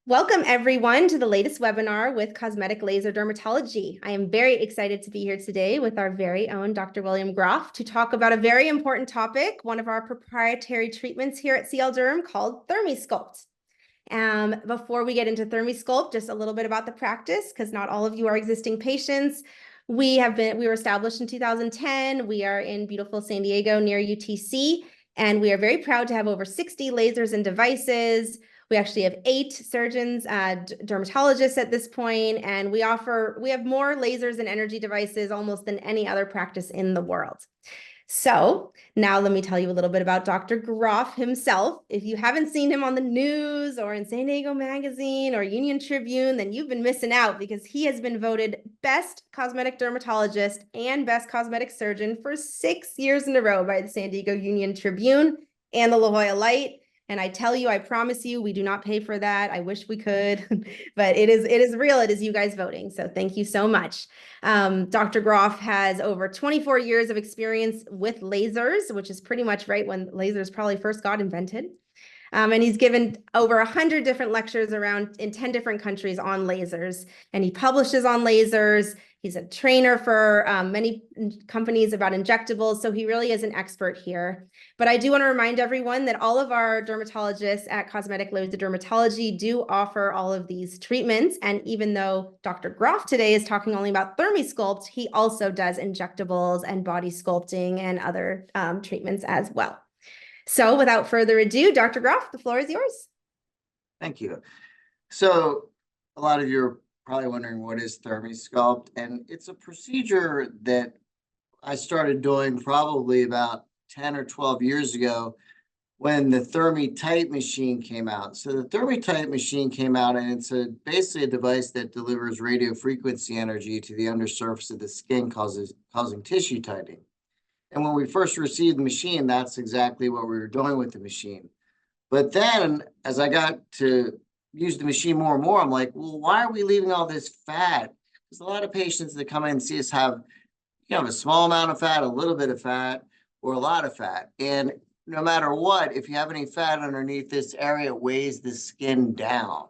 Welcome everyone to the latest webinar with Cosmetic Laser Dermatology. I am very excited to be here today with our very own Dr. William Groff to talk about a very important topic, one of our proprietary treatments here at CL Derm called ThermiSculpt. Before we get into ThermiSculpt, just a little bit about the practice, because not all of you are existing patients. We were established in 2010. We are in beautiful San Diego near UTC, and we are very proud to have over 60 lasers and devices. We actually have 8 surgeons, dermatologists at this point, and we have more lasers and energy devices almost than any other practice in the world. So now let me tell you a little bit about Dr. Groff himself. If you haven't seen him on the news or in San Diego Magazine or Union Tribune, then you've been missing out, because he has been voted best cosmetic dermatologist and best cosmetic surgeon for 6 years in a row by the San Diego Union Tribune and the La Jolla Light. And I tell you, I promise you, we do not pay for that. I wish we could, but it is real. It is you guys voting. So thank you so much. Dr. Groff has over 24 years of experience with lasers, which is pretty much right when lasers probably first got invented. And he's given over 100 different lectures around in 10 different countries on lasers, and he publishes on lasers. He's a trainer for many companies about injectables, so he really is an expert here. But I do want to remind everyone that all of our dermatologists at Cosmetic Laser Dermatology do offer all of these treatments, and even though Dr. Groff today is talking only about ThermiSculpt, he also does injectables and body sculpting and other treatments as well. So without further ado, Dr. Groff, the floor is yours. Thank you. So a lot of you are probably wondering, what is ThermiSculpt? And it's a procedure that I started doing probably about 10 or 12 years ago when the ThermiTight machine came out. So the ThermiTight machine came out, and it's basically a device that delivers radio frequency energy to the undersurface of the skin, causing tissue tightening. And when we first received the machine, that's exactly what we were doing with the machine. But then as I got to use the machine more and more, I'm like, well, why are we leaving all this fat? Because a lot of patients that come in and see us have, a small amount of fat, a little bit of fat, or a lot of fat. And no matter what, if you have any fat underneath this area, it weighs the skin down.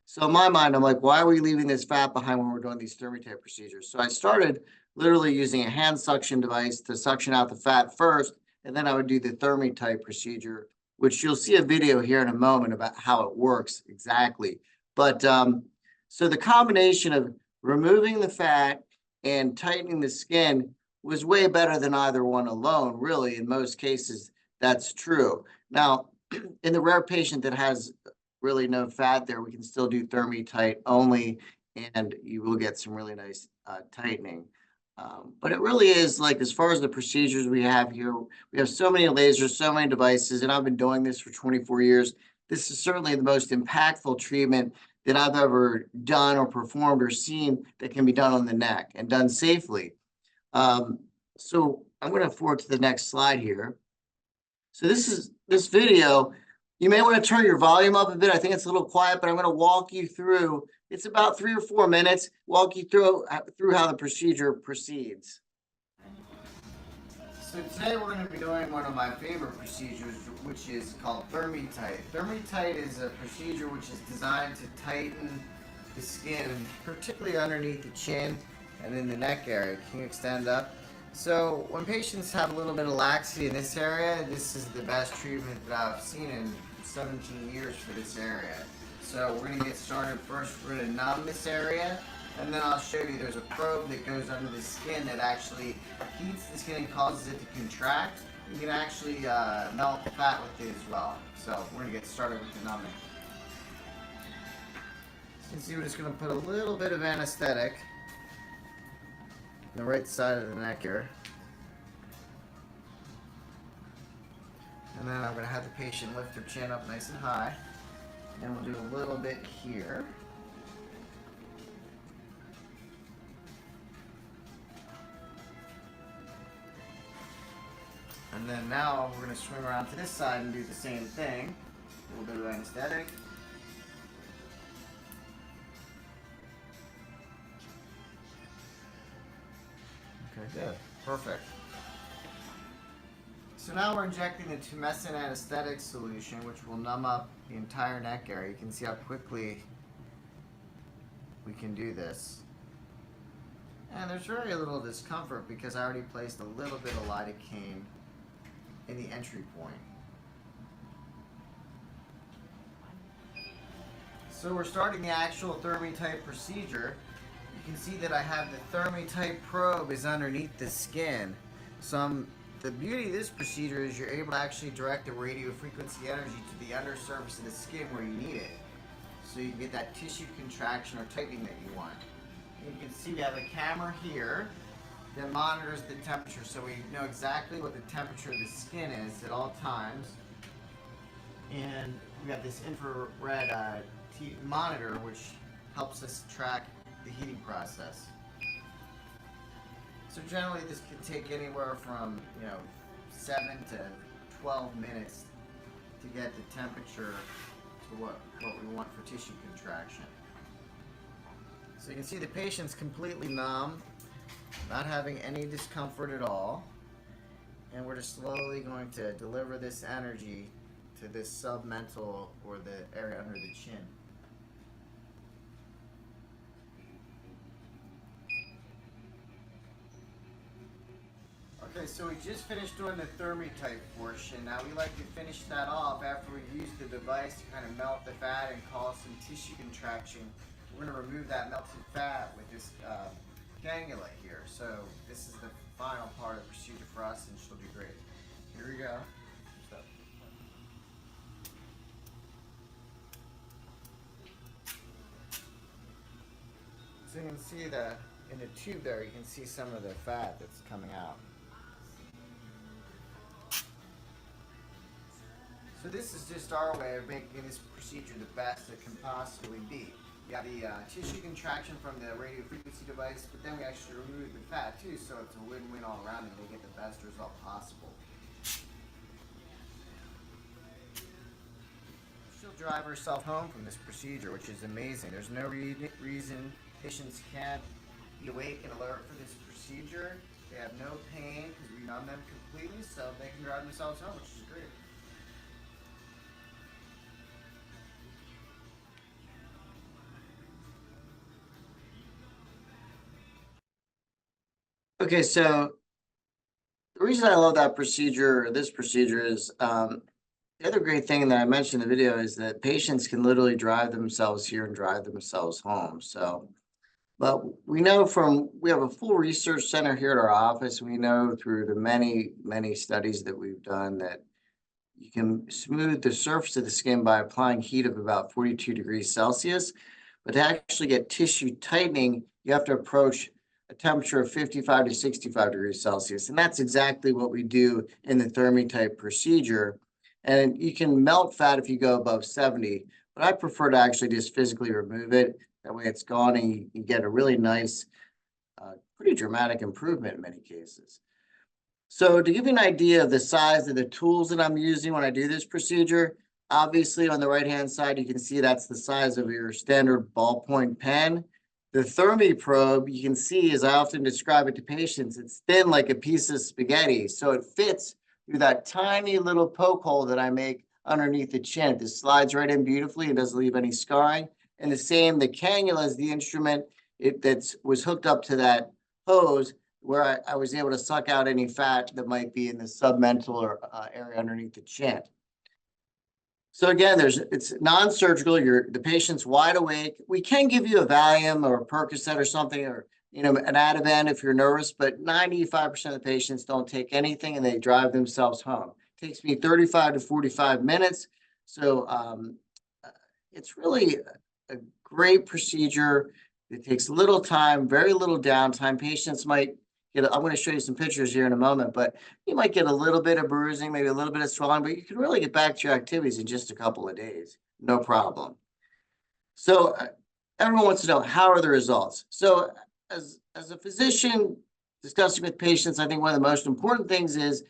So in my mind, I'm like, why are we leaving this fat behind when we're doing these ThermiTight procedures? So I started literally using a hand suction device to suction out the fat first, and then I would do the ThermiTight procedure, which you'll see a video here in a moment about how it works exactly. But so the combination of removing the fat and tightening the skin was way better than either one alone. Really, in most cases, that's true. Now, in the rare patient that has really no fat there, we can still do ThermiTight only, and you will get some really nice tightening. But it really is, like, as far as the procedures we have here, we have so many lasers, so many devices, and I've been doing this for 24 years. This is certainly the most impactful treatment that I've ever done or performed or seen that can be done on the neck and done safely. So I'm going to forward to the next slide here. So this video. You may want to turn your volume up a bit. I think it's a little quiet, but I'm going to walk you through. It's about 3 or 4 minutes. Walk you through how the procedure proceeds. So today we're going to be doing one of my favorite procedures, which is called ThermiTight. ThermiTight is a procedure which is designed to tighten the skin, particularly underneath the chin and in the neck area. Can you extend up? So when patients have a little bit of laxity in this area, this is the best treatment that I've seen in 17 years for this area. So we're going to get started first. We're going to numb this area, and then I'll show you there's a probe that goes under the skin that actually heats the skin and causes it to contract. You can actually melt the fat with it as well. So we're going to get started with the numbing. So you can see we're just going to put a little bit of anesthetic on the right side of the neck here. And then I'm going to have the patient lift their chin up nice and high. And we'll do a little bit here. And then now we're going to swing around to this side and do the same thing. A little bit of anesthetic. Okay, good. Perfect. So now we're injecting the tumescent anesthetic solution, which will numb up the entire neck area. You can see how quickly we can do this. And there's very little discomfort because I already placed a little bit of lidocaine in the entry point. So we're starting the actual ThermiTight procedure. You can see that I have the ThermiTight probe is underneath the skin. The beauty of this procedure is you're able to actually direct the radiofrequency energy to the undersurface of the skin where you need it. So you can get that tissue contraction or tightening that you want. And you can see we have a camera here that monitors the temperature, so we know exactly what the temperature of the skin is at all times. And we have this infrared monitor which helps us track the heating process. So generally this can take anywhere from 7 to 12 minutes to get the temperature to what we want for tissue contraction. So you can see the patient's completely numb, not having any discomfort at all, and we're just slowly going to deliver this energy to this submental or the area under the chin. Okay, so we just finished doing the ThermiTight portion. Now we like to finish that off after we use the device to kind of melt the fat and cause some tissue contraction. We're going to remove that melted fat with this cannula here. So this is the final part of the procedure for us, and she'll do great. Here we go. So you can see in the tube there, you can see some of the fat that's coming out. So this is just our way of making this procedure the best it can possibly be. You have the tissue contraction from the radiofrequency device, but then we actually remove the fat too, so it's a win-win all around and we get the best result possible. She'll drive herself home from this procedure, which is amazing. There's no reason patients can't be awake and alert for this procedure. They have no pain because we numb them completely, so they can drive themselves home, which is great. Okay, so the reason I love that procedure, or this procedure, is the other great thing that I mentioned in the video is that patients can literally drive themselves here and drive themselves home. So, but we know we have a full research center here at our office. We know through the many studies that we've done that you can smooth the surface of the skin by applying heat of about 42 degrees Celsius. But to actually get tissue tightening, you have to approach a temperature of 55 to 65 degrees Celsius. And that's exactly what we do in the ThermiTight procedure. And you can melt fat if you go above 70, but I prefer to actually just physically remove it. That way it's gone and you get a really nice, pretty dramatic improvement in many cases. So to give you an idea of the size of the tools that I'm using when I do this procedure, obviously on the right-hand side, you can see that's the size of your standard ballpoint pen. The Thermi probe, you can see, as I often describe it to patients, it's thin like a piece of spaghetti. So it fits through that tiny little poke hole that I make underneath the chin. This slides right in beautifully. It doesn't leave any scarring. And the cannula is the instrument that was hooked up to that hose where I was able to suck out any fat that might be in the submental or area underneath the chin. So again, it's non-surgical. The patient's wide awake. We can give you a Valium or a Percocet or something, or an Ativan if you're nervous, but 95% of the patients don't take anything and they drive themselves home. It takes me 35 to 45 minutes. So it's really a great procedure. It takes little time, very little downtime. Patients might I'm going to show you some pictures here in a moment, but you might get a little bit of bruising, maybe a little bit of swelling, but you can really get back to your activities in just a couple of days. No problem. So everyone wants to know, how are the results? So as a physician discussing with patients, I think one of the most important things is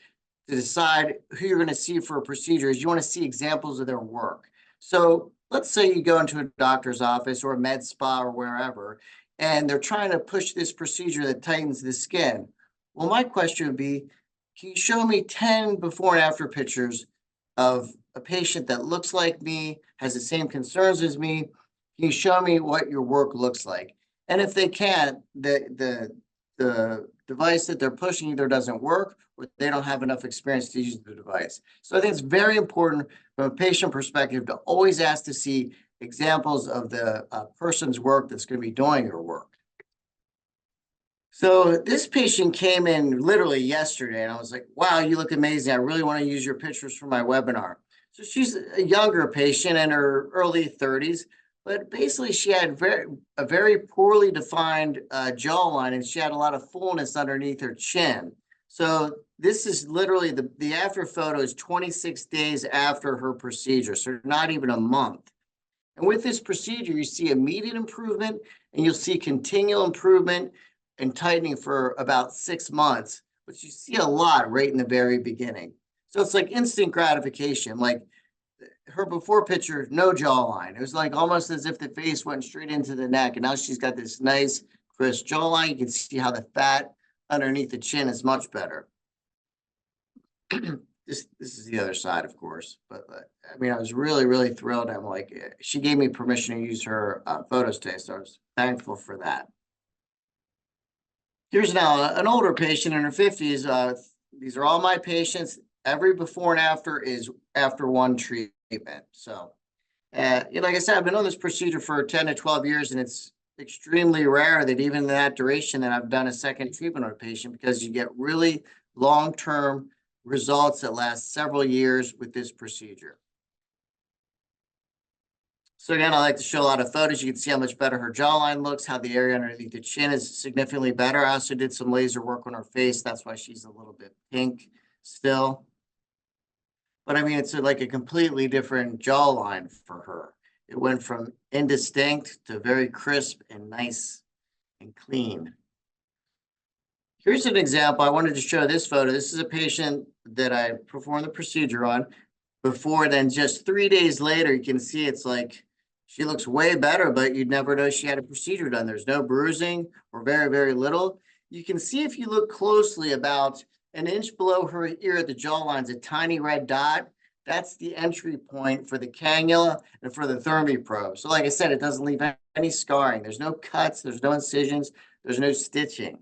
to decide who you're going to see for a procedure is you want to see examples of their work. So let's say you go into a doctor's office or a med spa or wherever, and they're trying to push this procedure that tightens the skin. Well, my question would be, can you show me 10 before and after pictures of a patient that looks like me, has the same concerns as me? Can you show me what your work looks like? And if they can't, the device that they're pushing either doesn't work or they don't have enough experience to use the device. So I think it's very important from a patient perspective to always ask to see examples of the person's work that's going to be doing your work. So this patient came in literally yesterday, and I was like, wow, you look amazing. I really want to use your pictures for my webinar. So she's a younger patient in her early 30s, but basically she had a very poorly defined jawline, and she had a lot of fullness underneath her chin. So this is literally the after photo is 26 days after her procedure, so not even a month. And with this procedure, you see immediate improvement, and you'll see continual improvement and tightening for about 6 months, but you see a lot right in the very beginning. So it's like instant gratification. Like her before picture, no jawline. It was like almost as if the face went straight into the neck. And now she's got this nice, crisp jawline. You can see how the fat underneath the chin is much better. This is the other side, of course. But I mean, I was really, really thrilled. I'm like, she gave me permission to use her photos today. So I was thankful for that. Here's now an older patient in her 50s. These are all my patients. Every before and after is after one treatment. So, like I said, I've been on this procedure for 10 to 12 years, and it's extremely rare that even in that duration that I've done a second treatment on a patient, because you get really long-term results that last several years with this procedure. So again, I like to show a lot of photos. You can see how much better her jawline looks, how the area underneath the chin is significantly better. I also did some laser work on her face. That's why she's a little bit pink still. But I mean, it's like a completely different jawline for her. It went from indistinct to very crisp and nice and clean. Here's an example. I wanted to show this photo. This is a patient that I performed the procedure on before. Then just 3 days later, you can see it's like she looks way better, but you'd never know she had a procedure done. There's no bruising or very, very little. You can see if you look closely about an inch below her ear at the jawline is a tiny red dot. That's the entry point for the cannula and for the Thermi probe. So like I said, it doesn't leave any scarring. There's no cuts, there's no incisions, there's no stitching.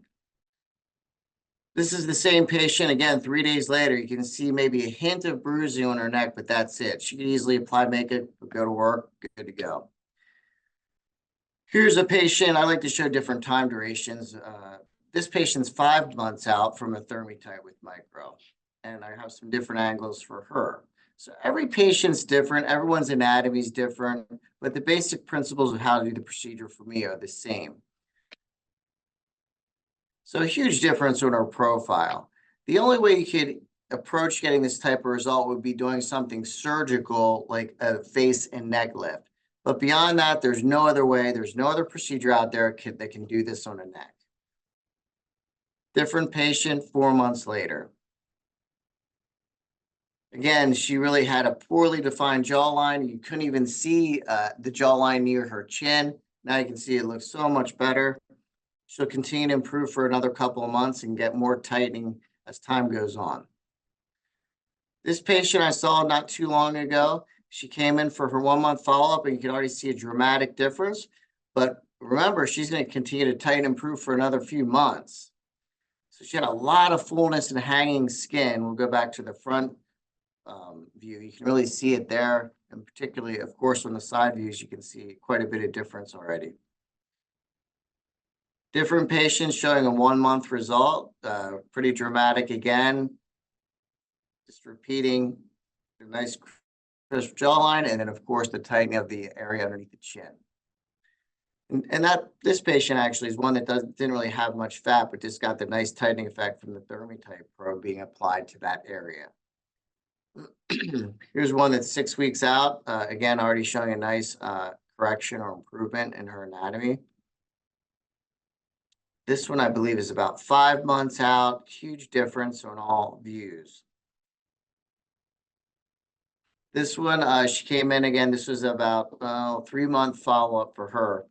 This is the same patient, again, 3 days later. You can see maybe a hint of bruising on her neck, but that's it. She can easily apply makeup, go to work, good to go. Here's a patient. I like to show different time durations. This patient's 5 months out from a ThermiTight with micro, and I have some different angles for her. So every patient's different. Everyone's anatomy is different, but the basic principles of how to do the procedure for me are the same. So a huge difference in our profile. The only way you could approach getting this type of result would be doing something surgical like a face and neck lift. But beyond that, there's no other way. There's no other procedure out there that can do this on a neck. Different patient 4 months later. Again, she really had a poorly defined jawline. You couldn't even see the jawline near her chin. Now you can see it looks so much better. She'll continue to improve for another couple of months and get more tightening as time goes on. This patient I saw not too long ago, she came in for her 1 month follow-up, and you can already see a dramatic difference. But remember, she's going to continue to tighten and improve for another few months. So she had a lot of fullness and hanging skin. We'll go back to the front view. You can really see it there. And particularly, of course, on the side views, you can see quite a bit of difference already. Different patients showing a 1 month result, pretty dramatic again. Just repeating a nice crisp jawline, and then of course the tightening of the area underneath the chin. And this patient actually is one that didn't really have much fat, but just got the nice tightening effect from the ThermiTight probe being applied to that area. Here's one that's 6 weeks out. Again, already showing a nice correction or improvement in her anatomy. This one, I believe, is about 5 months out. Huge difference on all views. This one, she came in again. This was about 3-month follow-up for her.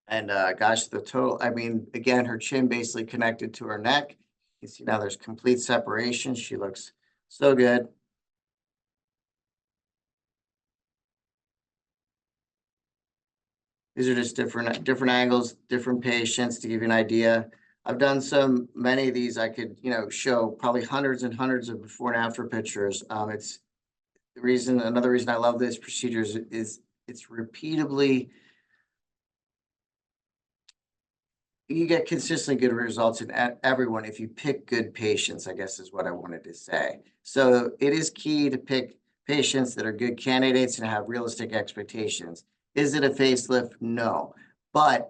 And gosh, the total, I mean, again, her chin basically connected to her neck. You can see now there's complete separation. She looks so good. These are just different angles, different patients to give you an idea. I've done many of these. I could, show probably hundreds and hundreds of before and after pictures. It's another reason I love this procedures is it's repeatably, you get consistently good results in everyone if you pick good patients, I guess is what I wanted to say. So it is key to pick patients that are good candidates and have realistic expectations. Is it a facelift? No. But,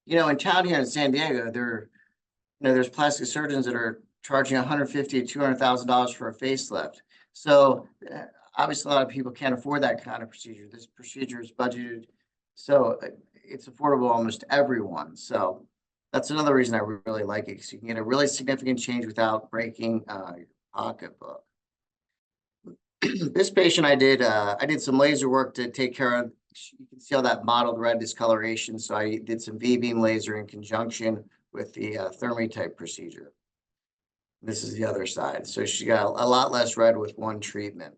in town here in San Diego, there's plastic surgeons that are charging $150,000 to $200,000 for a facelift. So obviously a lot of people can't afford that kind of procedure. This procedure is budgeted, so it's affordable almost everyone. So that's another reason I really like it, because you can get a really significant change without breaking your pocketbook. This patient I did some laser work to take care of. You can see all that mottled red discoloration. So I did some V-beam laser in conjunction with the ThermiTight procedure. This is the other side. So she got a lot less red with one treatment.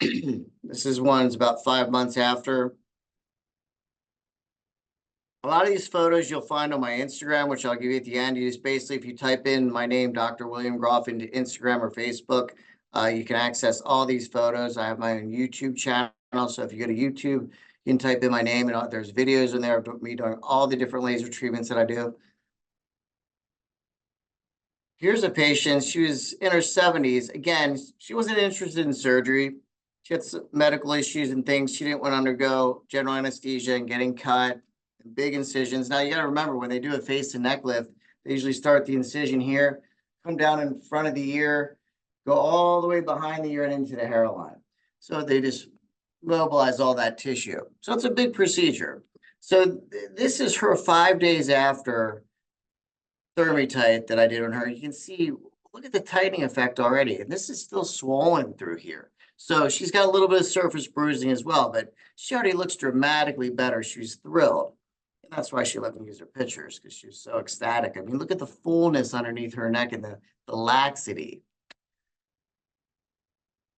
This is one's about 5 months after. A lot of these photos you'll find on my Instagram, which I'll give you at the end. You just basically, if you type in my name, Dr. William Groff, into Instagram or Facebook, you can access all these photos. I have my own YouTube channel. So if you go to YouTube, you can type in my name, and there's videos in there of me doing all the different laser treatments that I do. Here's a patient. She was in her 70s. Again, she wasn't interested in surgery. She had some medical issues and things. She didn't want to undergo general anesthesia and getting cut, and big incisions. Now, you got to remember, when they do a face and neck lift, they usually start the incision here, come down in front of the ear, go all the way behind the ear and into the hairline. So they just mobilize all that tissue. So it's a big procedure. So this is her 5 days after ThermiTight that I did on her. You can see, look at the tightening effect already. And this is still swollen through here. So she's got a little bit of surface bruising as well, but she already looks dramatically better. She's thrilled. And that's why she let me use her pictures, because she was so ecstatic. I mean, look at the fullness underneath her neck and the laxity.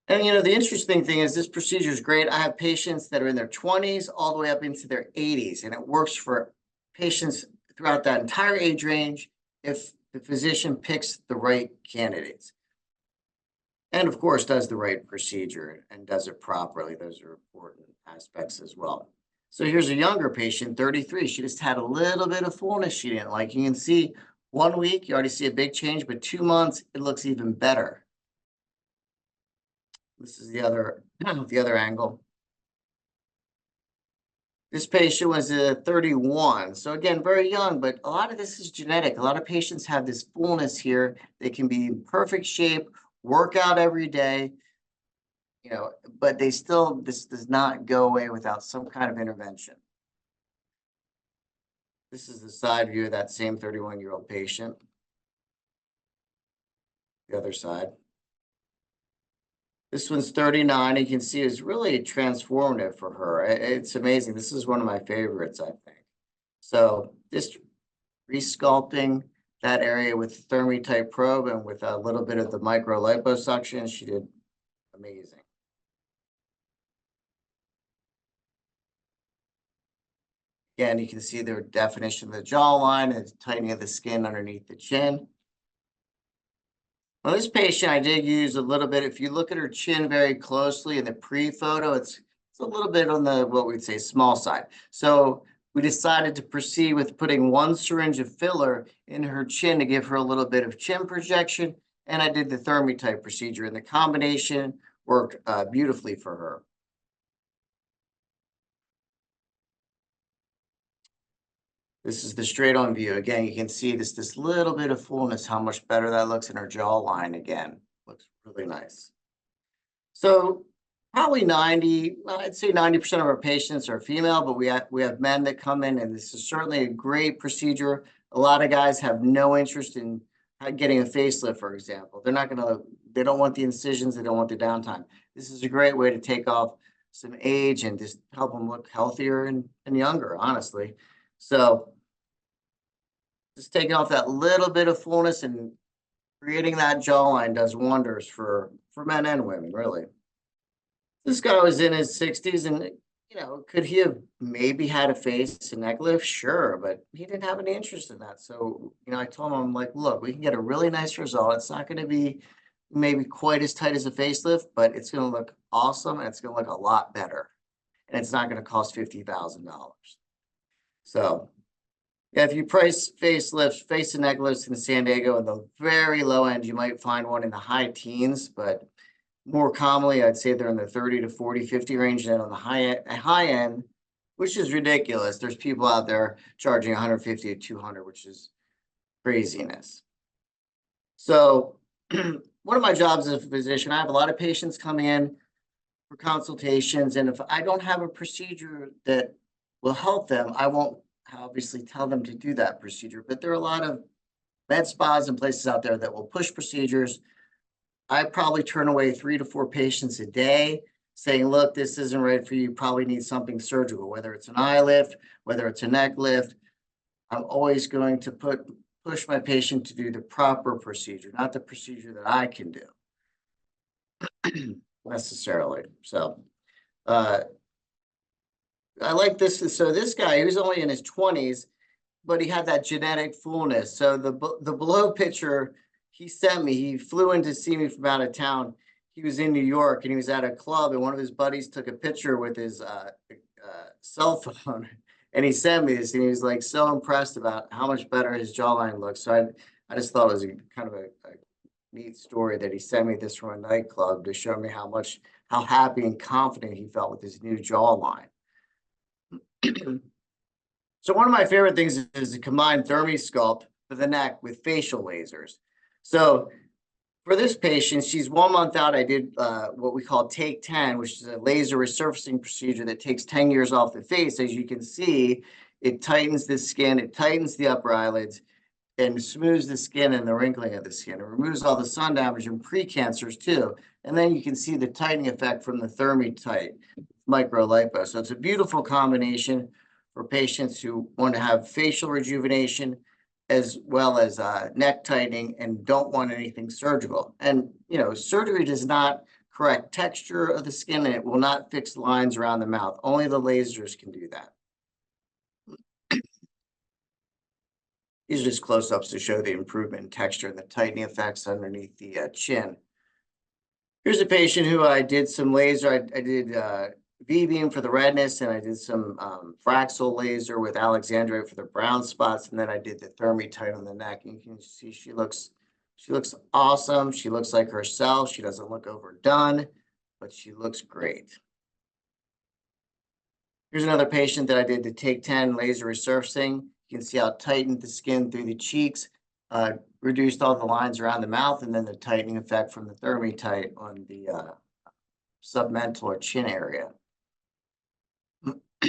And, the interesting thing is this procedure is great. I have patients that are in their 20s all the way up into their 80s, and it works for patients throughout that entire age range if the physician picks the right candidates. And of course, does the right procedure and does it properly. Those are important aspects as well. So here's a younger patient, 33. She just had a little bit of fullness she didn't like. You can see 1 week, you already see a big change, but 2 months, it looks even better. This is the other angle. This patient was 31. So again, very young, but a lot of this is genetic. A lot of patients have this fullness here. They can be in perfect shape, work out every day, but this does not go away without some kind of intervention. This is the side view of that same 31-year-old patient. The other side. This one's 39. You can see it's really transformative for her. It's amazing. This is one of my favorites, I think. So just resculpting that area with ThermiTight probe and with a little bit of the micro liposuction, she did amazing. Again, you can see the definition of the jawline and tightening of the skin underneath the chin. Well, this patient, I did use a little bit. If you look at her chin very closely in the pre-photo, it's a little bit on the, what we'd say, small side. So we decided to proceed with putting 1 syringe of filler in her chin to give her a little bit of chin projection. And I did the ThermiTight procedure, and the combination worked beautifully for her. This is the straight on view. Again, you can see this little bit of fullness, how much better that looks in her jawline again. Looks really nice. So probably I'd say 90% of our patients are female, but we have men that come in, and this is certainly a great procedure. A lot of guys have no interest in getting a facelift, for example. They don't want the incisions, they don't want the downtime. This is a great way to take off some age and just help them look healthier and younger, honestly. So Just taking off that little bit of fullness and creating that jawline does wonders for men and women, really. This guy was in his 60s, and could he have maybe had a face and neck lift? Sure, but he didn't have any interest in that. So, I told him, I'm like, look, we can get a really nice result. It's not going to be maybe quite as tight as a facelift, but it's going to look awesome, and it's going to look a lot better. And it's not going to cost $50,000. So, yeah, if you price facelifts, face and neck lifts in San Diego in the very low end, you might find one in the high teens, but more commonly, I'd say they're in the 30 to 40, 50 range. And on the high end, which is ridiculous. There's people out there charging 150 to 200, which is craziness. So one of my jobs as a physician, I have a lot of patients coming in for consultations. And if I don't have a procedure that will help them, I won't obviously tell them to do that procedure. But there are a lot of med spas and places out there that will push procedures. I probably turn away 3 to 4 patients a day saying, look, this isn't right for you. You probably need something surgical, whether it's an eye lift, whether it's a neck lift. I'm always going to push my patient to do the proper procedure, not the procedure that I can do necessarily. So I like this. So this guy, he was only in his 20s, but he had that genetic fullness. So the below picture he sent me, he flew in to see me from out of town. He was in New York and he was at a club, and one of his buddies took a picture with his cell phone, and he sent me this, and he was like so impressed about how much better his jawline looks. So I just thought it was kind of a neat story that he sent me this from a nightclub to show me how happy and confident he felt with his new jawline. So one of my favorite things is to combine ThermiSculpt for the neck with facial lasers. So for this patient, she's 1 month out. I did what we call Take 10, which is a laser resurfacing procedure that takes 10 years off the face. As you can see, it tightens the skin, it tightens the upper eyelids, and smooths the skin and the wrinkling of the skin. It removes all the sun damage and precancers too. And then you can see the tightening effect from the ThermiTight micro lipo. So it's a beautiful combination for patients who want to have facial rejuvenation as well as neck tightening and don't want anything surgical. And, surgery does not correct texture of the skin, and it will not fix lines around the mouth. Only the lasers can do that. These are just close-ups to show the improvement in texture and the tightening effects underneath the chin. Here's a patient who I did some laser. I did V-beam for the redness, and I did some Fraxel laser with Alexandrite for the brown spots, and then I did the ThermiTight on the neck. And you can see she looks awesome. She looks like herself. She doesn't look overdone, but she looks great. Here's another patient that I did the Take 10 laser resurfacing. You can see how it tightened the skin through the cheeks, reduced all the lines around the mouth, and then the tightening effect from the ThermiTight on the submental or chin area.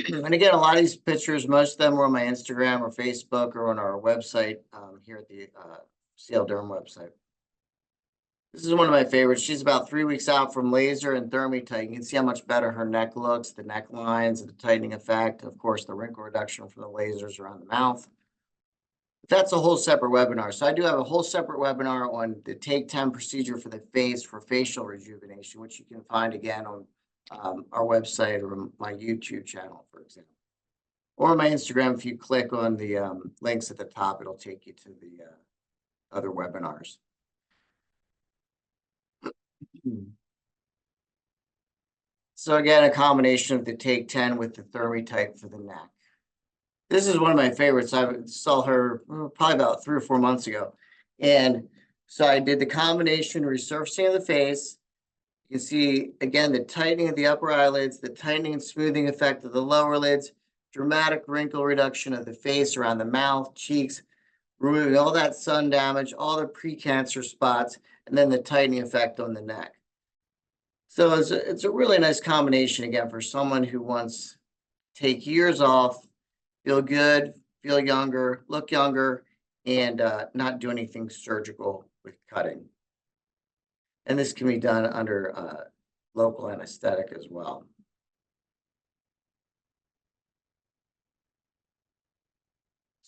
And again, a lot of these pictures, most of them were on my Instagram or Facebook or on our website here at the CL Derm website. This is one of my favorites. She's about 3 weeks out from laser and ThermiTight. You can see how much better her neck looks, the neck lines, the tightening effect, of course, the wrinkle reduction from the lasers around the mouth. But that's a whole separate webinar. So I do have a whole separate webinar on the Take 10 procedure for the face for facial rejuvenation, which you can find again on our website or my YouTube channel, for example, or my Instagram. If you click on the links at the top, it'll take you to the other webinars. So again, a combination of the Take 10 with the ThermiTight for the neck. This is one of my favorites. I saw her probably about 3 or 4 months ago. And so I did the combination resurfacing of the face. You can see, again, the tightening of the upper eyelids, the tightening and smoothing effect of the lower lids, dramatic wrinkle reduction of the face around the mouth, cheeks, removing all that sun damage, all the precancer spots, and then the tightening effect on the neck. So it's a really nice combination, again, for someone who wants to take years off, feel good, feel younger, look younger, and not do anything surgical with cutting. And this can be done under local anesthetic as well.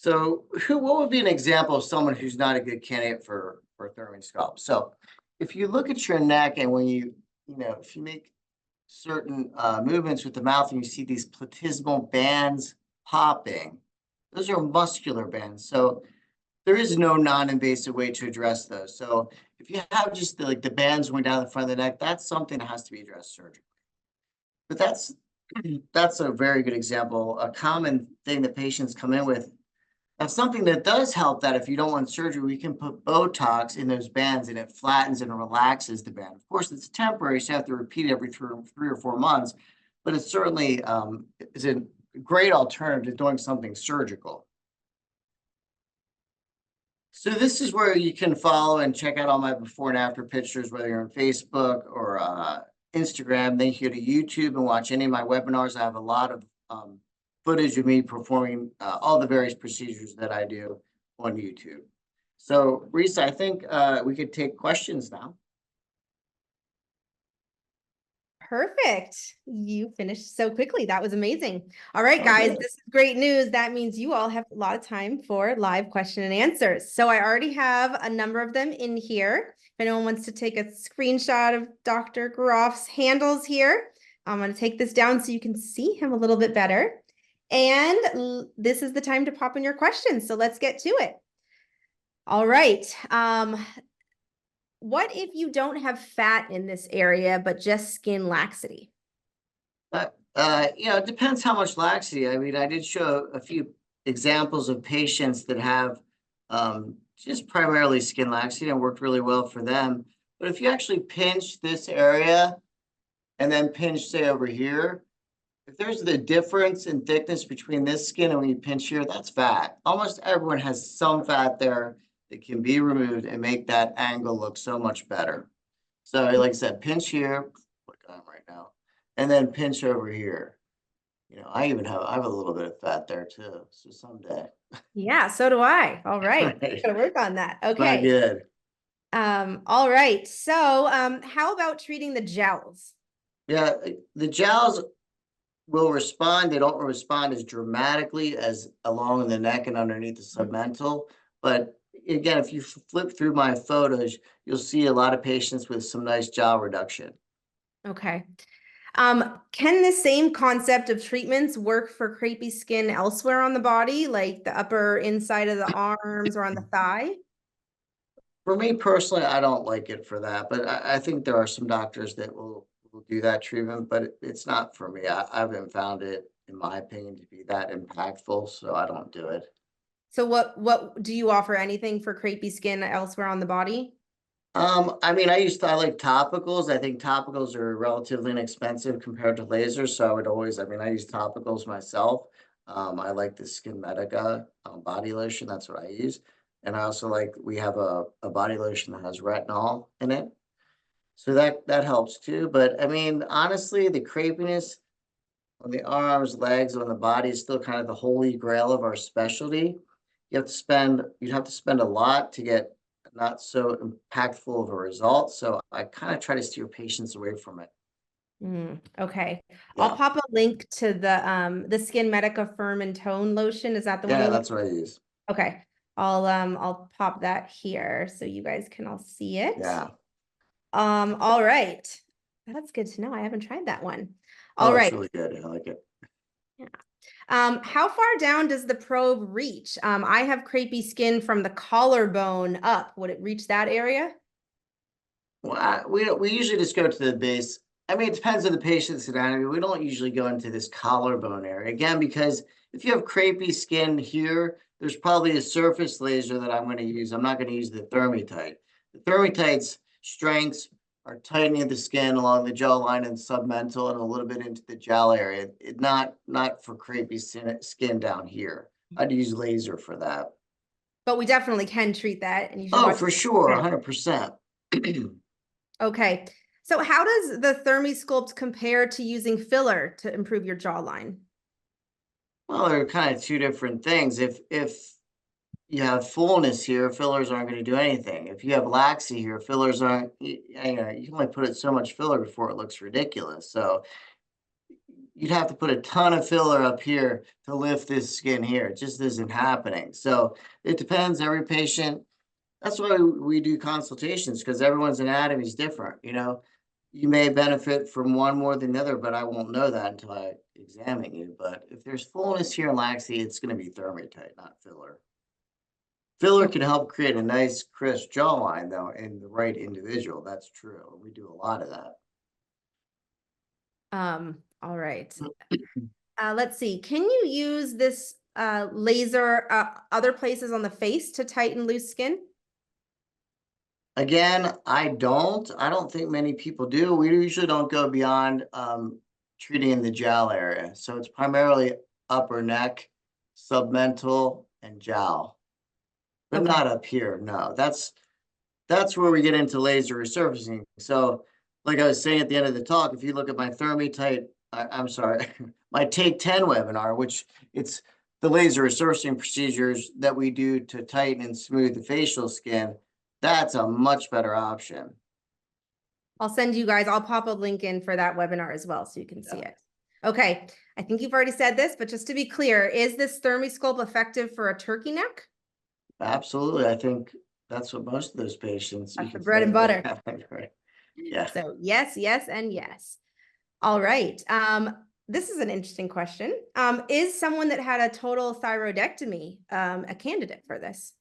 So what would be an example of someone who's not a good candidate for ThermiSculpt? So if you look at your neck and when if you make certain movements with the mouth and you see these platysmal bands popping, those are muscular bands. So there is no non-invasive way to address those. So if you have just the bands going down the front of the neck, that's something that has to be addressed surgically. But that's a very good example. A common thing that patients come in with. Now, something that does help that if you don't want surgery, we can put Botox in those bands and it flattens and relaxes the band. Of course, it's temporary, so you have to repeat it every 3 or 4 months, but it certainly is a great alternative to doing something surgical. So this is where you can follow and check out all my before and after pictures, whether you're on Facebook or Instagram. Then you can go to YouTube and watch any of my webinars. I have a lot of footage of me performing all the various procedures that I do on YouTube. So, Risa, I think we could take questions now. Perfect. You finished so quickly. That was amazing. All right, guys, this is great news. That means you all have a lot of time for live question and answers. So I already have a number of them in here. If anyone wants to take a screenshot of Dr. Groff's handles here, I'm going to take this down so you can see him a little bit better. And this is the time to pop in your questions. So let's get to it. All right. What if you don't have fat in this area, but just skin laxity? It depends how much laxity. I mean, I did show a few examples of patients that have just primarily skin laxity and worked really well for them. But if you actually pinch this area and then pinch, say, over here, if there's the difference in thickness between this skin and when you pinch here, that's fat. Almost everyone has some fat there that can be removed and make that angle look so much better. So like I said, pinch here, look on right now, and then pinch over here. I have a little bit of fat there too. So someday. Yeah, so do I. All right. Right. Gotta work on that. Not Okay. good. All right. So how about treating the jowls? Yeah, the jowls will respond. They don't respond as dramatically as along the neck and underneath the submental. But again, if you flip through my photos, you'll see a lot of patients with some nice jowl reduction. Okay. Can the same concept of treatments work for crepey skin elsewhere on the body, like the upper inside of the arms or on the thigh? For me personally, I don't like it for that, but I think there are some doctors that will do that treatment, but it's not for me. I haven't found it, in my opinion, to be that impactful, so I don't do it. So what do you offer anything for crepey skin elsewhere on the body? I mean, I like topicals. I think topicals are relatively inexpensive compared to lasers, so I use topicals myself. I like the Skin Medica body lotion. That's what I use. And I also we have a body lotion that has retinol in it. So that helps too. But I mean, honestly, the crepiness on the arms, legs, on the body is still kind of the holy grail of our specialty. You'd have to spend a lot to get not so impactful of a result. So I kind of try to steer patients away from it. Okay. Yeah. I'll pop a link to the Skin Medica Firm and Tone lotion. Is that the one? Yeah, that's what I use. Okay. I'll pop that here so you guys can all see it. Yeah. All right. That's good to know. I haven't tried that one. Oh, All right. it's really good. I like it. Yeah. How far down does the probe reach? I have crepey skin from the collarbone up. Would it reach that area? Well, we usually just go to the base. I mean, it depends on the patient's anatomy. We don't usually go into this collarbone area again, because if you have crepey skin here, there's probably a surface laser that I'm going to use. I'm not going to use the ThermiTight. The ThermiTight's strengths are tightening the skin along the jawline and submental and a little bit into the jowl area. Not for crepey skin down here. I'd use laser for that. But we definitely can treat that, and you should Oh, watch for sure, 100%. Okay. So how does the ThermiSculpt compare to using filler to improve your jawline? Well, they're kind of two different things. If you have fullness here, fillers aren't going to do anything. If you have laxity here, fillers aren't, you can only put it so much filler before it looks ridiculous. So you'd have to put a ton of filler up here to lift this skin here. It just isn't happening. So it depends, every patient. That's why we do consultations, because everyone's anatomy is different, you know. You may benefit from one more than the other, but I won't know that until I examine you. But if there's fullness here in laxity, it's going to be ThermiTight, not filler. Filler can help create a nice, crisp jawline, though, in the right individual. That's true. We do a lot of that. All right. Let's see. Can you use this laser other places on the face to tighten loose skin? Again, I don't think many people do. We usually don't go beyond treating the jowl area. So it's primarily upper neck, submental, and jowl, but Okay. not up here. No, that's where we get into laser resurfacing. So like I was saying at the end of the talk, if you look at my ThermiTight, I'm sorry, my Take 10 webinar, which it's the laser resurfacing procedures that we do to tighten and smooth the facial skin. That's a much better option. I'll send you guys, I'll pop a link in for that webinar as well so you can see it. Okay, I think you've already said this, but just to be clear, is this ThermiSculpt effective for a turkey neck? Absolutely. I think that's what most of those patients. That's the bread and butter. Right. Yeah. So yes, yes, and yes. All right. This is an interesting question. Is someone that had a total thyroidectomy a candidate for this?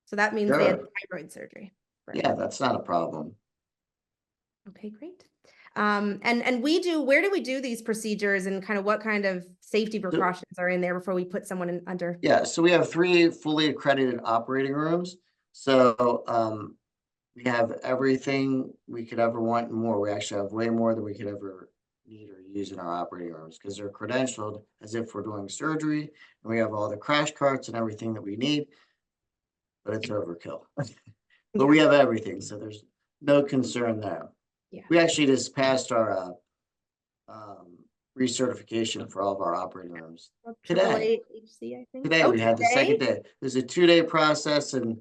So that means they had thyroid surgery. Yeah, that's not a problem. Okay, great. And where do we do these procedures, and kind of what kind of safety precautions are in there before we put someone in under? Yeah, so we have 3 fully accredited operating rooms. So we have everything we could ever want and more. We actually have way more than we could ever need or use in our operating rooms, because they're credentialed as if we're doing surgery, and we have all the crash carts and everything that we need, but it's overkill. But we have everything, so there's no concern there. Yeah. We actually just passed our recertification for all of our operating rooms today. HC, I think. Today we had the second day. It was a 2-day process, and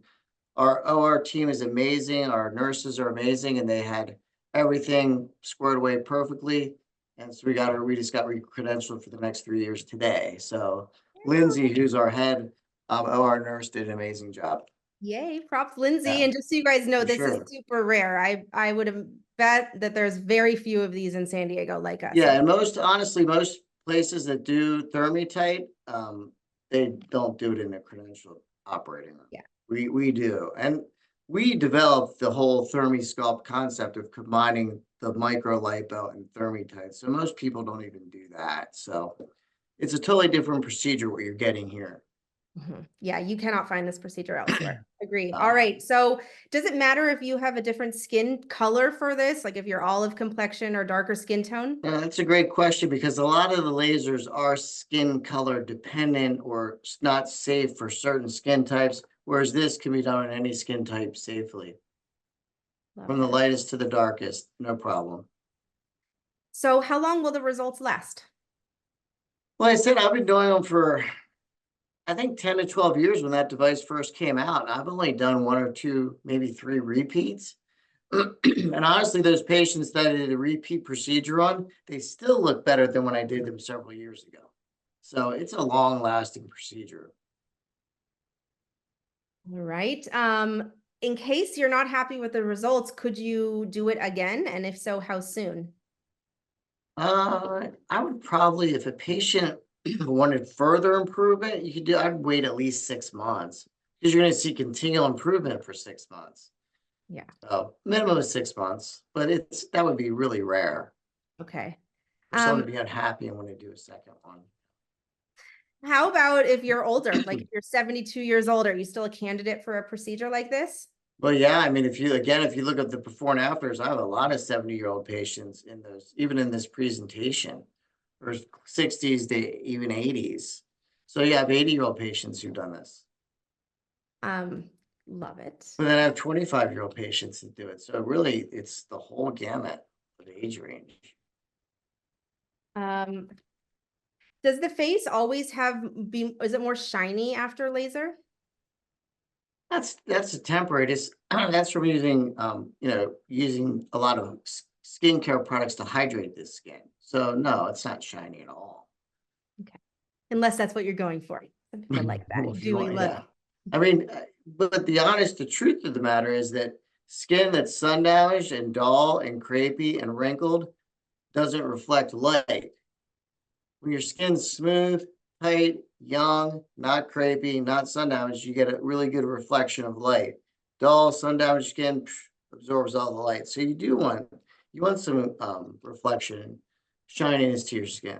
our OR team is amazing. Our nurses are amazing, and they had everything squared away perfectly. And so we just got re-credentialed for the next 3 years today. So Lindsay, who's our head OR nurse, did an amazing job. Yay, props, Lindsay. Yeah. And just so you guys know, this is super rare. I would have bet that there's very few of these in San Diego like us. Yeah, and honestly, most places that do ThermiTight, they don't do it in a credentialed operating room. Yeah. We do. And we developed the whole ThermiSculpt concept of combining the micro lipo and ThermiTight. So most people don't even do that. So it's a totally different procedure what you're getting here. Yeah, you cannot find this procedure elsewhere. Agree. All right. So does it matter if you have a different skin color for this? Like if you're olive complexion or darker skin tone? Yeah, that's a great question, because a lot of the lasers are skin color dependent or not safe for certain skin types, whereas this can be done on any skin type safely. From the lightest to the darkest, no problem. So how long will the results last? Well, I said I've been doing them for, I think, 10 to 12 years when that device first came out. I've only done 1 or 2, maybe 3 repeats. And honestly, those patients that I did a repeat procedure on, they still look better than when I did them several years ago. So it's a long-lasting procedure. All right. In case you're not happy with the results, could you do it again? And if so, how soon? I would probably, if a patient wanted further improvement, I'd wait at least 6 months, because you're going to see continual improvement for 6 months. Yeah. So minimum of 6 months, but that would be really rare. Okay. For someone to be unhappy and want to do a second one. How about if you're older, like if you're 72 years old, are you still a candidate for a procedure like this? Well, yeah, I mean, if you look at the before and afters, I have a lot of 70-year-old patients in those, even in this presentation, or 60s to even 80s. So you have 80-year-old patients who've done this. Love it. But then I have 25-year-old patients that do it. So really, it's the whole gamut of age range. Does the face always is it more shiny after laser? That's a temporary. That's from using using a lot of skincare products to hydrate the skin. So no, it's not shiny at all. Okay. Unless that's what you're going for. Some people like Well, that if you dewy want, look. yeah. I mean, but the truth of the matter is that skin that's sun damaged and dull and crepey and wrinkled doesn't reflect light. When your skin's smooth, tight, young, not crepey, not sun damaged, you get a really good reflection of light. Dull, sun damaged skin absorbs all the light. So you want some reflection and shininess to your skin.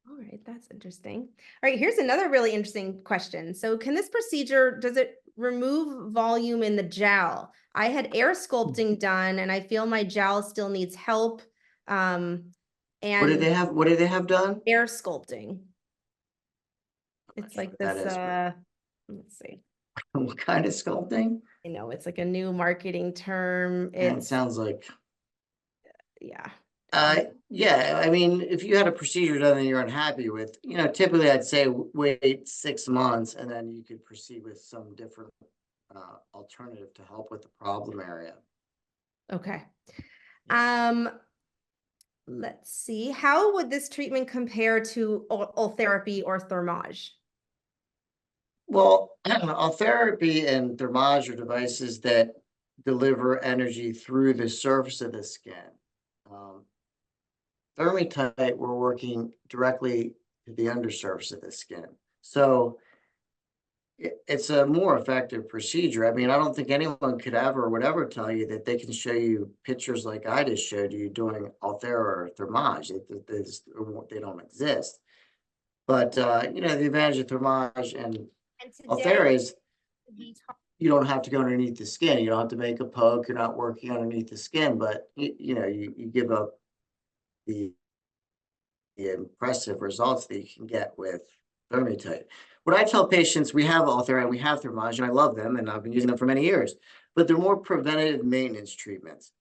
All right, that's interesting. All right, here's another really interesting question. So can this procedure, does it remove volume in the jowl? I had air sculpting done and I feel my jowl still needs help. What did And they have? What did they have done? air sculpting. I'm It's not sure like what that this, is, but let's see. what kind of sculpting? You know, it's like a new marketing term. And it It's, sounds like yeah. yeah, I mean, if you had a procedure done that you're unhappy with, typically I'd say wait 6 months and then you could proceed with some different alternative to help with the problem area. Okay. Yeah. Let's see. How would this treatment compare to ultherapy or thermage? Well, therapy and thermage are devices that deliver energy through the surface of the skin. Um, ThermiTight, we're working directly to the undersurface of the skin. So it's a more effective procedure. I mean, I don't think anyone could ever would ever tell you that they can show you pictures like I just showed you doing Althera or Thermage. They don't exist. But the advantage of Thermage and And today, Althera is you don't have to go underneath the skin. You don't have to make a poke. You're not working underneath the skin, but you give up the impressive results that you can get with ThermiTight. What I tell patients, we have Althera and we have Thermage, and I love them, and I've been using them for many years, but they're more preventative maintenance treatments.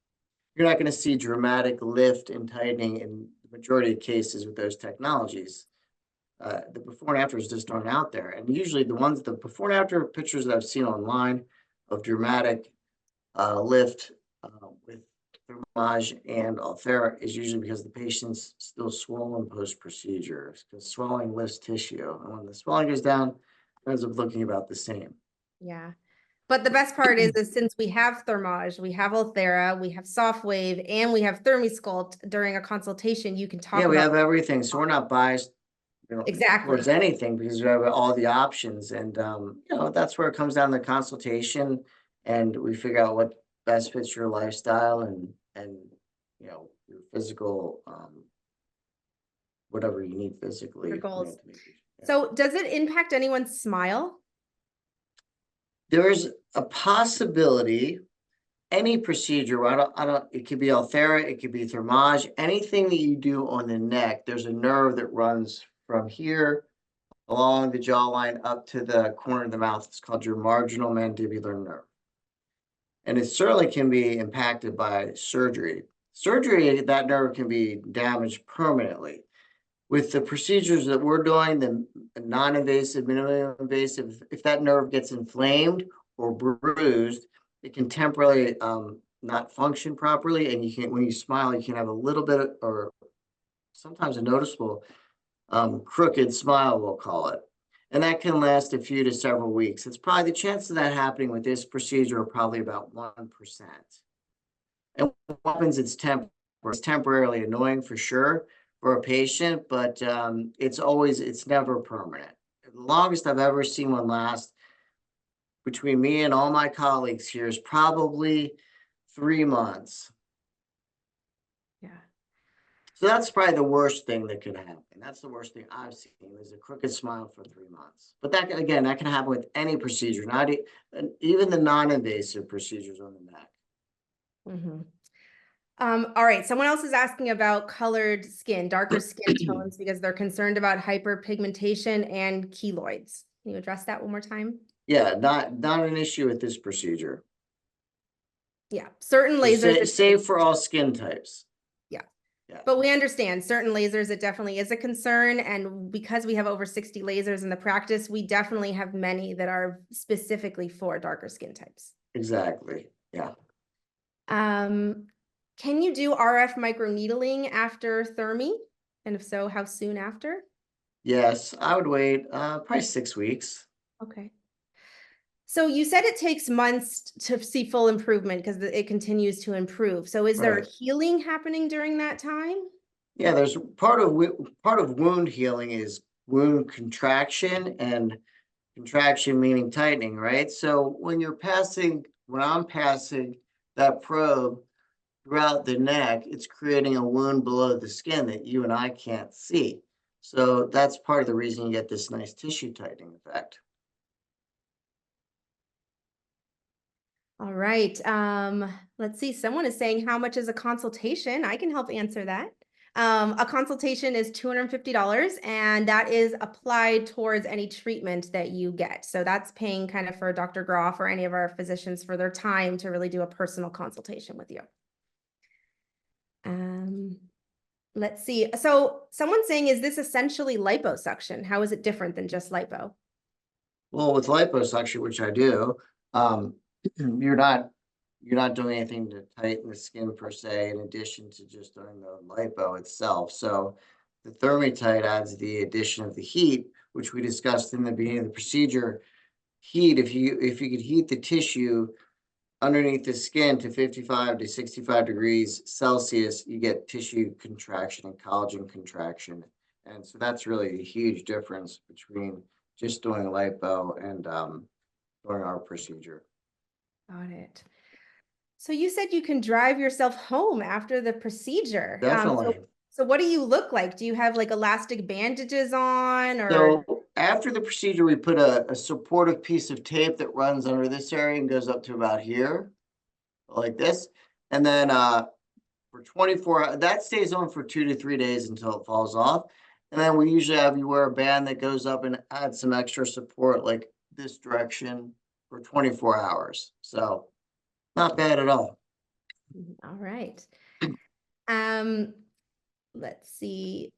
You're not going to see dramatic lift and tightening in the majority of cases with those technologies. The before and afters just aren't out there. And usually the before and after pictures that I've seen online of dramatic lift with Thermage and Althera is usually because the patient's still swollen post-procedure, because swelling lifts tissue. And when the swelling goes down, it ends up looking about the same. yeah. But the best part is since we have Thermage, we have Althera, we have Soft Wave, and we have ThermiSculpt during a consultation, you can talk Yeah, we about have everything. So we're not biased exactly towards anything because we have all the options. And, that's where it comes down to the consultation and we figure out what best fits your lifestyle and, your physical, whatever you need physically. your goals. Yeah. So does it impact anyone's smile? There's a possibility, any procedure, it could be Althera, it could be Thermage, anything that you do on the neck, there's a nerve that runs from here along the jawline up to the corner of the mouth. It's called your marginal mandibular nerve. And it certainly can be impacted by surgery. Surgery, that nerve can be damaged permanently. With the procedures that we're doing, the non-invasive, minimally invasive, if that nerve gets inflamed or bruised, it can temporarily not function properly. And when you smile, you can have a little bit of, or sometimes a noticeable crooked smile, we'll call it. And that can last a few to several weeks. It's probably the chance of that happening with this procedure are probably about 1%. And what happens, it's temporarily annoying for sure for a patient, but it's never permanent. The longest I've ever seen one last between me and all my colleagues here is probably 3 months. Yeah. So that's probably the worst thing that could happen. That's the worst thing I've seen is a crooked smile for 3 months. But that can happen with any procedure, not even the non-invasive procedures on the neck. Mm-hmm. All right. Someone else is asking about colored skin, darker skin tones, because they're concerned about hyperpigmentation and keloids. Can you address that one more time? Yeah, not an issue with this procedure. Yeah, certain lasers. Save for all skin types. Yeah. But we understand certain lasers, it definitely is a concern. And because we have over 60 lasers in the practice, we definitely have many that are specifically for darker skin types. Exactly. Yeah. Can you do RF microneedling after Thermi? And if so, how soon after? Yes, I would wait probably 6 weeks. Okay. So you said it takes months to see full improvement because it continues to improve. So is there Right. healing happening during that time? Yeah, there's part of wound healing is wound contraction, and contraction meaning tightening, right? So when I'm passing that probe throughout the neck, it's creating a wound below the skin that you and I can't see. So that's part of the reason you get this nice tissue tightening effect. All right. Let's see. Someone is saying, how much is a consultation? I can help answer that. A consultation is $250, and that is applied towards any treatment that you get. So that's paying kind of for Dr. Groff or any of our physicians for their time to really do a personal consultation with you. Let's see. So someone's saying, is this essentially liposuction? How is it different than just lipo? Well, with liposculpture, which I do, um, you're not doing anything to tighten the skin per se, in addition to just doing the lipo itself. So the ThermiTight adds the addition of the heat, which we discussed in the beginning of the procedure. Heat, if you could heat the tissue underneath the skin to 55 to 65 degrees Celsius, you get tissue contraction and collagen contraction. And so that's really a huge difference between just doing lipo and doing our procedure. Got it. So you said you can drive yourself home after the procedure. Definitely. So what do you look like? Do you have like elastic bandages on or? So after the procedure, we put a supportive piece of tape that runs under this area and goes up to about here, like this. And then for 24, that stays on for 2 to 3 days until it falls off. And then we usually have you wear a band that goes up and adds some extra support like this direction for 24 hours. So not bad at all. All right. Let's see.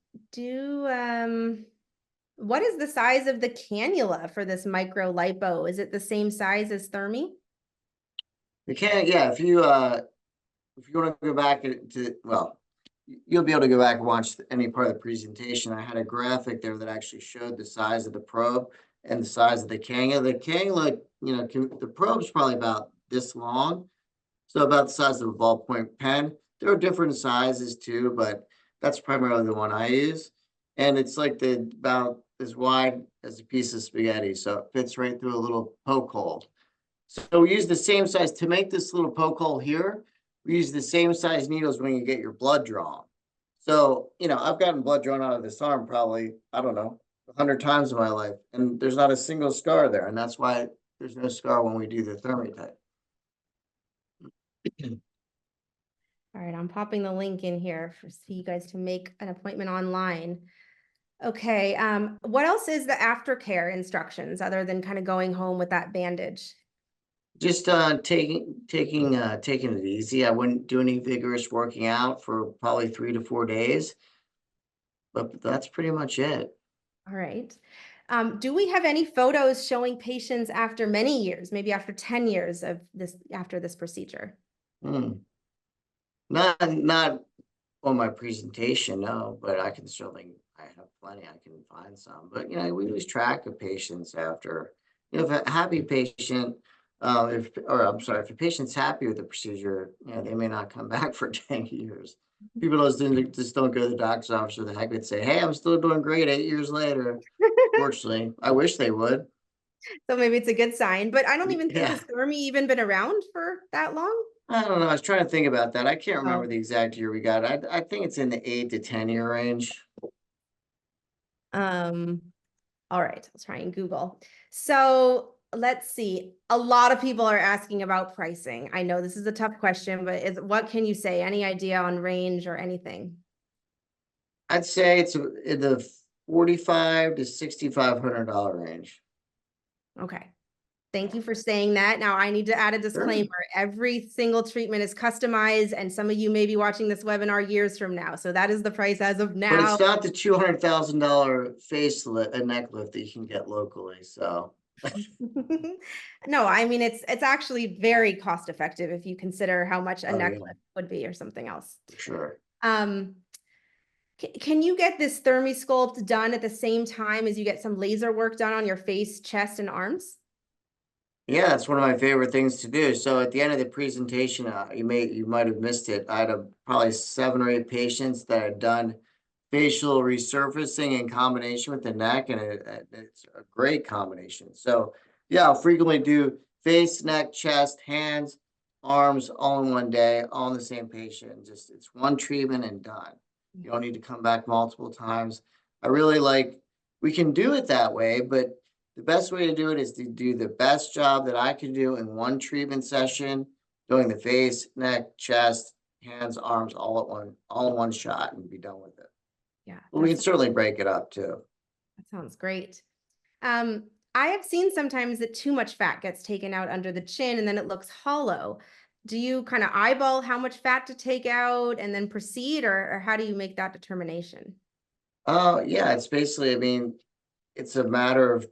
What is the size of the cannula for this micro lipo? Is it the same size as Thermi? You can't, yeah, if you want to go back to, well, you'll be able to go back and watch any part of the presentation. I had a graphic there that actually showed the size of the probe and the size of the cannula. The cannula, the probe's probably about this long, so about the size of a ballpoint pen. There are different sizes too, but that's primarily the one I use. And it's like about as wide as a piece of spaghetti, so it fits right through a little poke hole. So we use the same size to make this little poke hole here. We use the same size needles when you get your blood drawn. So, I've gotten blood drawn out of this arm probably, I don't know, 100 times in my life, and there's not a single scar there. And that's why there's no scar when we do the ThermiTight. All right, I'm popping the link in here for you guys to make an appointment online. Okay, what else is the aftercare instructions other than kind of going home with that bandage? Just taking it easy. I wouldn't do any vigorous working out for probably 3 to 4 days, but that's pretty much it. All right. Do we have any photos showing patients after many years, maybe after 10 years of this, after this procedure? Not on my presentation, no, but I have plenty, I can find some. But, we lose track of patients after, if a happy patient, if a patient's happy with the procedure, they may not come back for 10 years. People just don't go to the doctor's office or the heck would say, hey, I'm still doing great 8 years later. Fortunately, I wish they would. So maybe it's a good sign, but I don't even think, Yeah. has Thermi even been around for that long? I don't know. I was trying to think about that. I can't remember Oh. the exact year we got. I think it's in the 8 to 10 year range. All right, I'll try and Google. So let's see. A lot of people are asking about pricing. I know this is a tough question, but what can you say? Any idea on range or anything? I'd say it's in the $4,500 to $6,500 range. Okay. Thank you for saying that. Now I need to add a disclaimer. Sure. Every single treatment is customized, and some of you may be watching this webinar years from now. So that is the price as of now. But it's not the $200,000 facelift, a neck lift that you can get locally. So No, I mean, it's actually very cost effective if you consider how much a Oh, neck yeah, lift would be or something else. for sure. Um, can you get this ThermiSculpt done at the same time as you get some laser work done on your face, chest, and arms? Yeah, it's one of my favorite things to do. So at the end of the presentation, you might have missed it. I had probably 7 or 8 patients that had done facial resurfacing in combination with the neck, and it's a great combination. So yeah, I'll frequently do face, neck, chest, hands, arms, all in one day, all in the same patient. Just it's one treatment and done. You don't need to come back multiple times. I really like we can do it that way, but the best way to do it is to do the best job that I can do in one treatment session, doing the face, neck, chest, hands, arms, all in one shot and be done with it. Yeah, But we can certainly break it up too. that sounds great. Um, I have seen sometimes that too much fat gets taken out under the chin and then it looks hollow. Do you kind of eyeball how much fat to take out and then proceed, or how do you make that determination? Oh, yeah, it's basically, I mean, it's a matter of,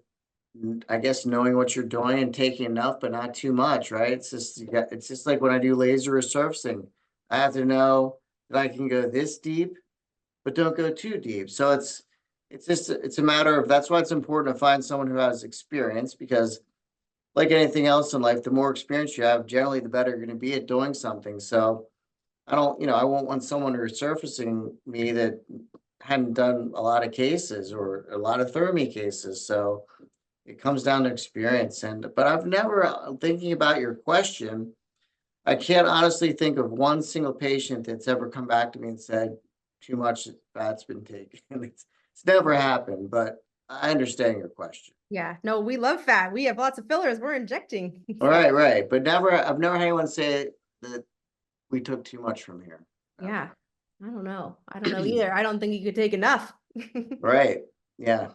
I guess, knowing what you're doing and taking enough, but not too much, right? It's just like when I do laser resurfacing. I have to know that I can go this deep but don't go too deep. So it's a matter of that's why it's important to find someone who has experience because like anything else in life, the more experience you have, generally the better you're going to be at doing something. So I won't want someone resurfacing me that hadn't done a lot of cases or a lot of Thermi cases. So it comes down to experience. But I've never thinking about your question. I can't honestly think of one single patient that's ever come back to me and said, too much fat's been taken. It's never happened, but I understand your question. Yeah, no, we love fat. We have lots of fillers we're injecting. All right, right. But I've never had anyone say that we took too much from here. Yeah, Never. I don't know. I don't know either. I don't think you could take enough. Right. Yeah.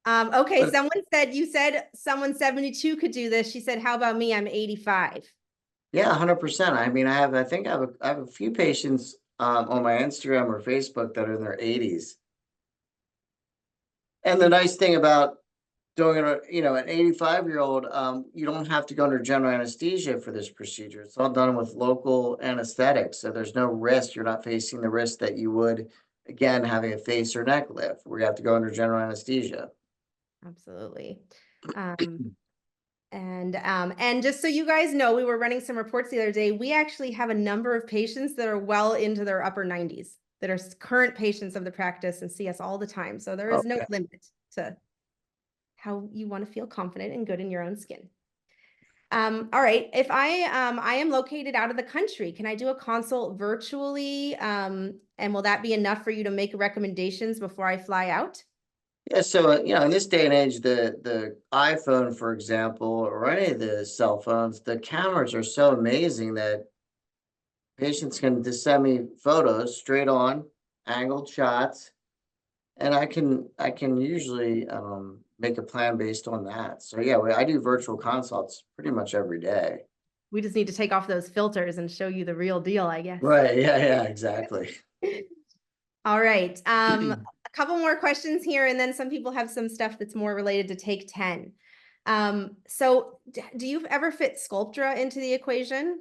Okay, But you said someone 72 could do this. She said, how about me? I'm 85. yeah, 100%. I mean, I have a few patients on my Instagram or Facebook that are in their 80s. And the nice thing about doing it, an 85-year-old, you don't have to go under general anesthesia for this procedure. It's all done with local anesthetics, so there's no risk. You're not facing the risk that you would, again, having a face or neck lift, where you have to go under general anesthesia. Absolutely. And just so you guys know, we were running some reports the other day. We actually have a number of patients that are well into their upper 90s that are current patients of the practice and see us all the time. So there is no Okay. limit to how you want to feel confident and good in your own skin. All right. If I am located out of the country, can I do a consult virtually? And will that be enough for you to make recommendations before I fly out? Yeah, so in this day and age, the iPhone, for example, or any of the cell phones, the cameras are so amazing that patients can just send me photos straight on, angled shots, and I can usually make a plan based on that. So yeah, I do virtual consults pretty much every day. We just need to take off those filters and show you the real deal, I guess. Right. Yeah, yeah, exactly. All right. A couple more questions here, and then some people have some stuff that's more related to take 10. So do you ever fit Sculptra into the equation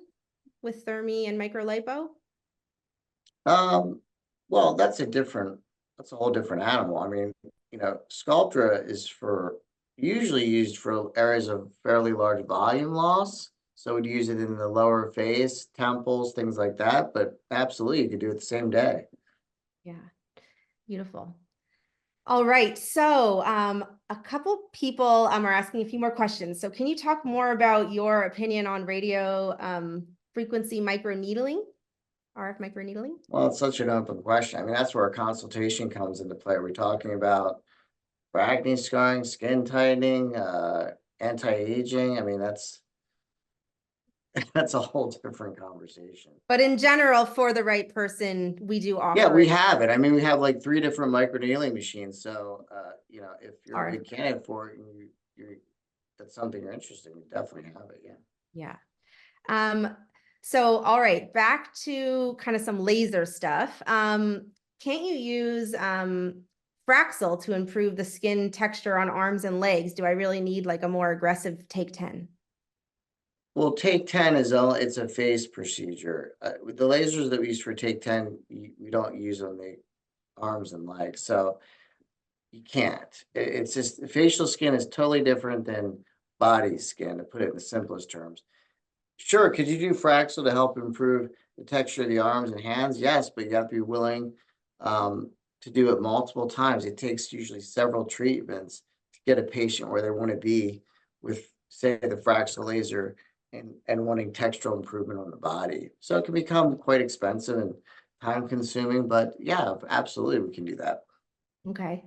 with Thermi and microlipo? Um, well, that's a whole different animal. I mean, Sculptra is usually used for areas of fairly large volume loss. So we'd use it in the lower face, temples, things like that. But absolutely, you could do it the same day. Yeah, beautiful. All right. So a couple people are asking a few more questions. So can you talk more about your opinion on radio frequency microneedling, RF microneedling? Well, it's such an open question. I mean, that's where a consultation comes into play. We're talking about for acne scarring, skin tightening, anti-aging. I mean, that's that's a whole different conversation. But in general, for the right person, we do Yeah, offer we have it. I mean, we have like 3 different microneedling machines. So, if you're a RF. good candidate for it and that's something you're interested in, you definitely have it. Yeah. Yeah. So, all right, back to kind of some laser stuff. Can't you use Fraxel to improve the skin texture on arms and legs? Do I really need like a more aggressive take 10? Well, take 10 is it's a phase procedure. With the lasers that we use for take 10, we don't use on the arms and legs. So you can't. It's just facial skin is totally different than body skin, to put it in the simplest terms. Sure, could you do Fraxel to help improve the texture of the arms and hands? Yes, but you have to be willing to do it multiple times. It takes usually several treatments to get a patient where they want to be with, say, the Fraxel laser and wanting textural improvement on the body. So it can become quite expensive and time consuming, but yeah, absolutely we can do that. Okay.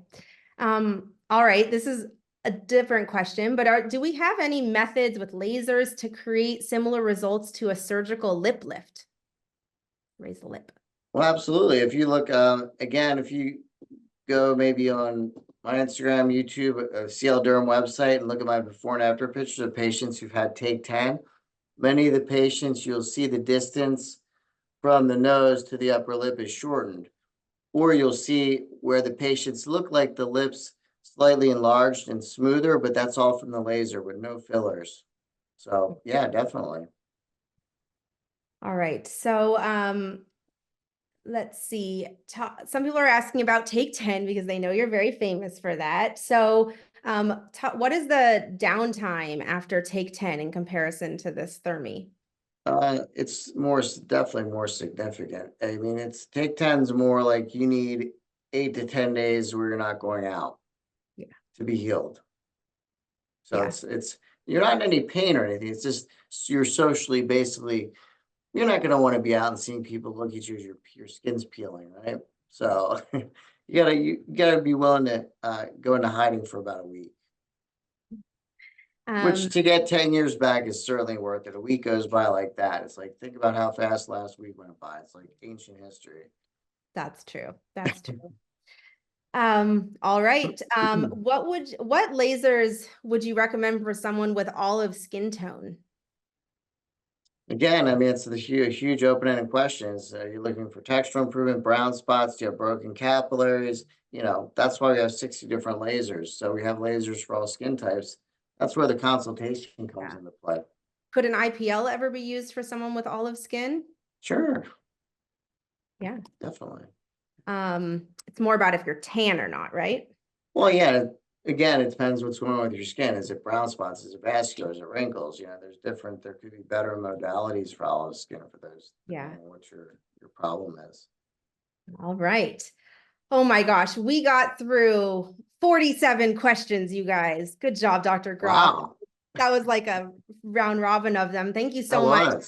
All right. This is a different question, but do we have any methods with lasers to create similar results to a surgical lip lift? Raise the lip. Well, absolutely. If you look, again, if you go maybe on my Instagram, YouTube, CL Derm website and look at my before and after pictures of patients who've had take 10, many of the patients, you'll see the distance from the nose to the upper lip is shortened. Or you'll see where the patients look like the lips slightly enlarged and smoother, but that's all from the laser with no fillers. So yeah, definitely. All right. So let's see. Some people are asking about take 10 because they know you're very famous for that. So what is the downtime after take 10 in comparison to this Thermi? It's definitely more significant. I mean, it's take 10's more like you need 8 to 10 days where you're not going out to be healed. So it's you're not in any pain or anything. It's just you're socially basically you're not gonna want to be out and seeing people look at you as your skin's peeling, right? So you gotta be willing to go into hiding for about a week. Which to get 10 years back is certainly worth it. A week goes by like that. It's like, think about how fast last week went by. It's like ancient history. That's true. That's true. All right. What lasers would you recommend for someone with olive skin tone? Again, I mean, it's a huge open-ended question. You're looking for textural improvement, brown spots, do you have broken capillaries? You know, that's why we have 60 different lasers. So we have lasers for all skin types. That's where the consultation comes into play. Could an IPL ever be used for someone with olive skin? Sure. Yeah. Definitely. It's more about if you're tan or not, right? Well, yeah, again, it depends what's going on with your skin. Is it brown spots? Is it vascular? Is it wrinkles? You know, there could be better modalities for olive skin for those. Yeah. What your problem is. All right. Oh my gosh, we got through 47 questions, you guys. Good job, Dr. Groff. Wow. That was like a round robin of them. Thank you so much.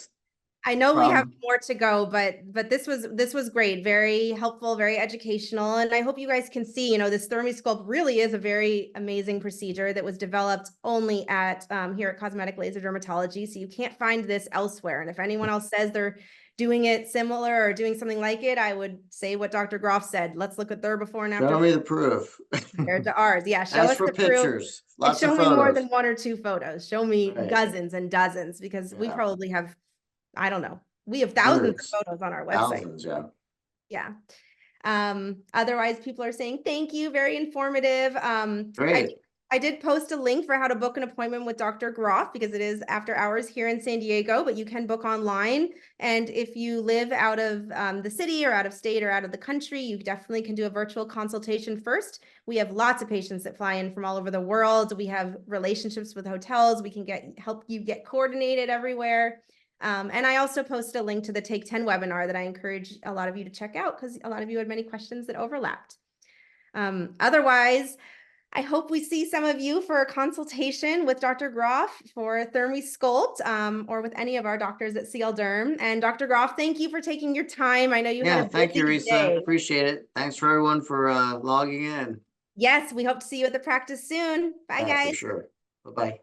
I know we have more to go, but this was great, very helpful, very educational. And I hope you guys can see, you know, this ThermiSculpt really is a very amazing procedure that was developed only at here at Cosmetic Laser Dermatology. So you can't find this elsewhere. And if anyone else says they're doing it similar or doing something like it, I would say what Dr. Groff said. Let's look at their before and after. Show me the proof. Compared to ours. Yeah, show us for the pictures. proof. Lots Show of me photos. more than 1 or 2 photos. Show me Right. dozens and dozens because we probably have, I don't know. We have thousands of photos on our website. Thousands, yeah. Otherwise, people are saying, thank you, very informative. Great. I did post a link for how to book an appointment with Dr. Groff because it is after hours here in San Diego, but you can book online. And if you live out of the city or out of state or out of the country, you definitely can do a virtual consultation first. We have lots of patients that fly in from all over the world. We have relationships with hotels. We can help you get coordinated everywhere. And I also posted a link to the Take 10 webinar that I encourage a lot of you to check out because a lot of you had many questions that overlapped. Otherwise, I hope we see some of you for a consultation with Dr. Groff for ThermiSculpt or with any of our doctors at CL Derm. And Dr. Groff, thank you for taking your time. I know you had a thank you, busy Risa. day. Appreciate it. Thanks for everyone for logging in. Yes, we hope to see you at the practice soon. Bye, guys. For sure. Bye-bye.